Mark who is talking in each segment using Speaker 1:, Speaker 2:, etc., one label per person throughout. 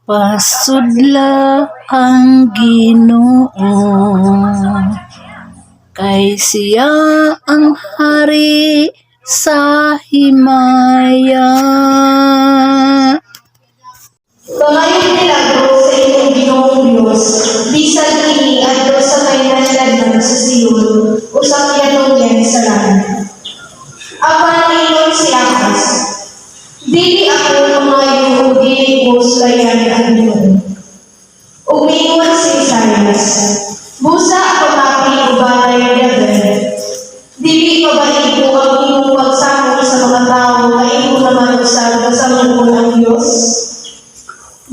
Speaker 1: Pasudla ang Ginoo, kay siya ang hari sa himaya.
Speaker 2: Kamayon milagro sa inyong Ginoong Diyos, bisan kini adto sa kainahanglan sa Sion, usang yatong sa langit. Apan ingon si Akas, dili ako lumayo o dili ko sulayan ang Ginoo. Umingon si Isaias, busa ako maki o balay dagan. Dili pabalik ko ang iyong pagsamo sa mga tao na imo naman usag sa mga ang Diyos.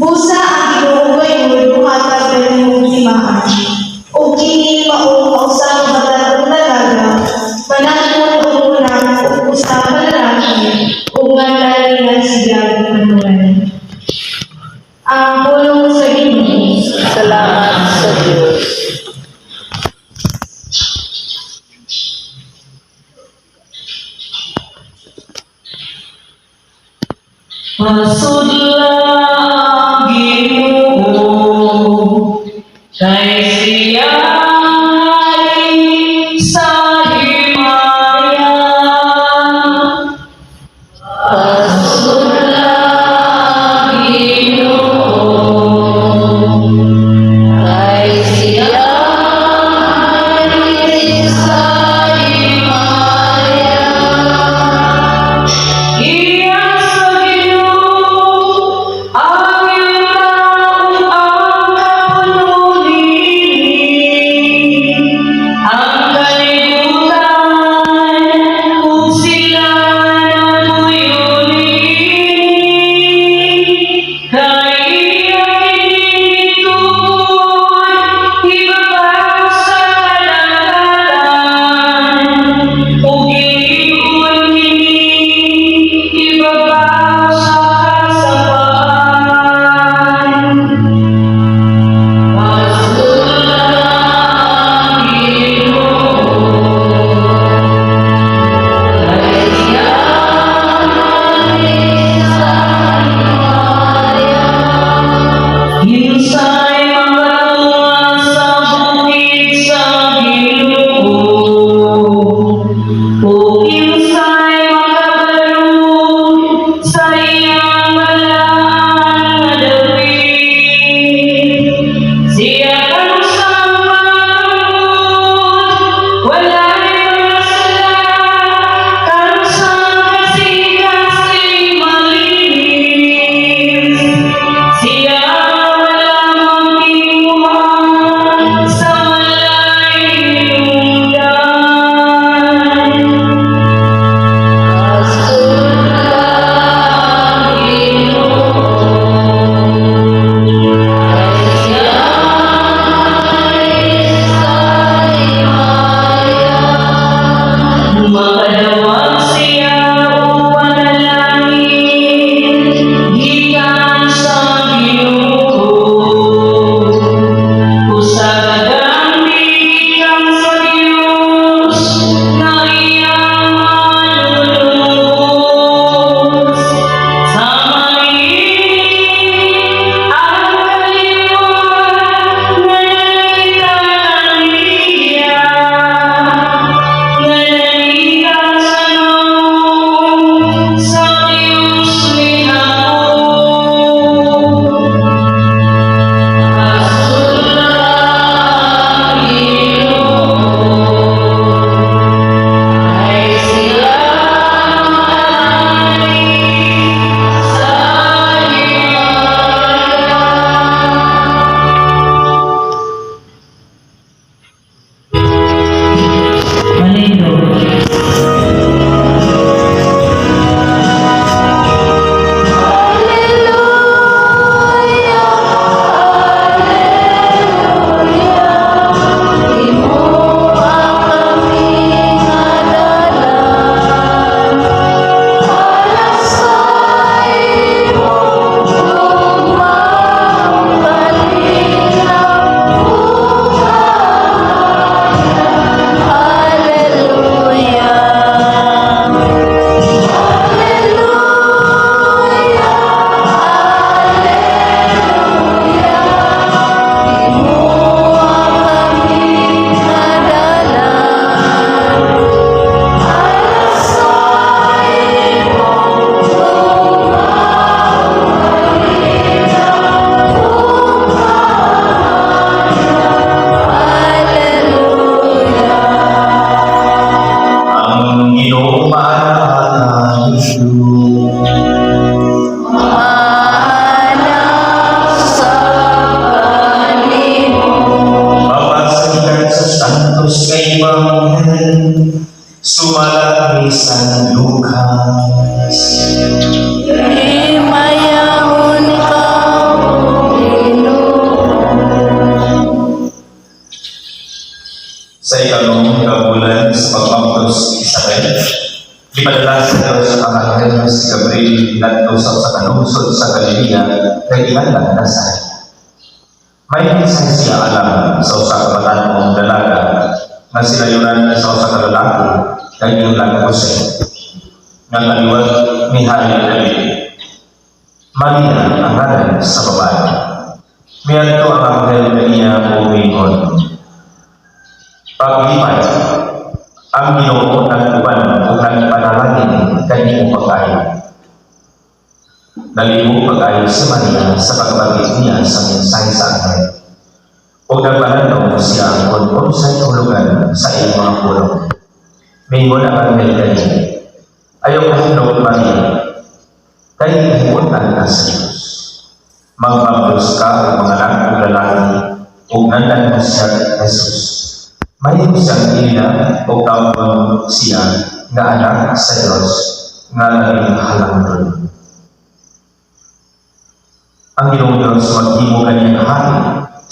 Speaker 2: Busa ang Ginoo ngayon buhatag ng iyong timaan. O kini maong mausang batatong dalaga, panahon o unang o usang lalaki, o ngalalingan siya Emmanuel. Ang pulong sa Ginoo.
Speaker 1: Salamat sa Diyos.
Speaker 3: Pasudla ang Ginoo, kay siya hari sa himaya. Pasudla ang Ginoo, kay siya hari sa himaya. Iya sa Ginoo
Speaker 4: Joseph nag-usap sa kanungsod sa Galilea kay ilang Nazaret. May mensahe siya alam sa usa ka batan-ong dalaga nga sinayuran sa usa ka lalaki kay ilang Jose nga kaliwat ni Hari David. Maria ang ngalan sa babae. Miadto ang anghel kaniya umingon. Paglipay, ang Ginoo nagtuban o nagpanalangin kaniyong pagkain. Nalimo pag-ayo si Maria sa pagbagit niya sa mensahe sa anghel. O nagpananaw siya kung sa tulugan sa iyong mga pulong. Mingon ang anghel kaniya. Ayaw kahinong Maria, kay ihimutan ka sa Diyos. Magpaplos ka ang mga langkong lalaki o nandan mo siya Jesus. May siyang ina o tawag siya na anak sa Diyos nga naging halangdon. Ang Ginoong Diyos maghimo kanyang hari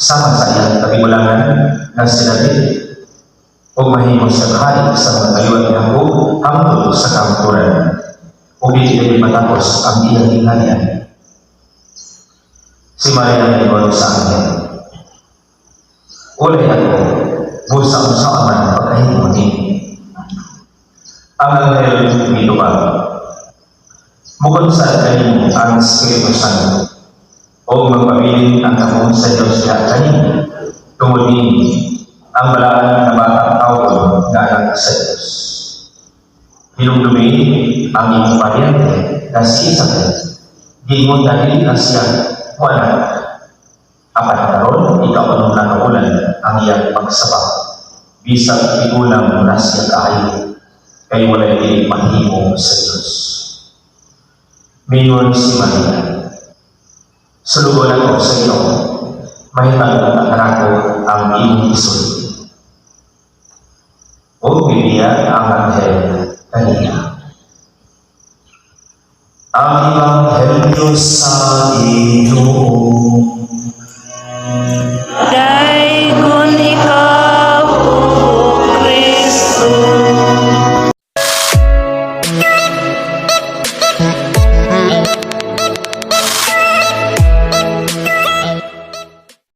Speaker 4: sama sa iyang kabibulangan ng sinabi o mahimo siyang hari sa mga kaliwat niya o hangtod sa kampuran o hindi matapos ang iyang ingharian. Si Maria naligon sa anghel. Ulay ako, busang sa aman pagkahimo ni. Ang anghel dito ba? Mukod sa kanino ang Espiritu Santo o magpabilin ang kamon sa Diyos na kanino tungod ni ang balaan na batang tawag na anak sa Diyos. Hinumdumi ang iyong paryente na si Isabel. Gingon dahil na siya wala. Apat karon, ikaw anong nakabulan ang iyang pagsabak. Bisag igulang na siya kaayo, kay wala din mahimo sa Diyos. Mingon si Maria. Sulugon ako sa iyo, mahitag ang ako ang iyong isulti. O Biblia ang anghel kaniya. Ang Ebanghelyo sa Ginoo.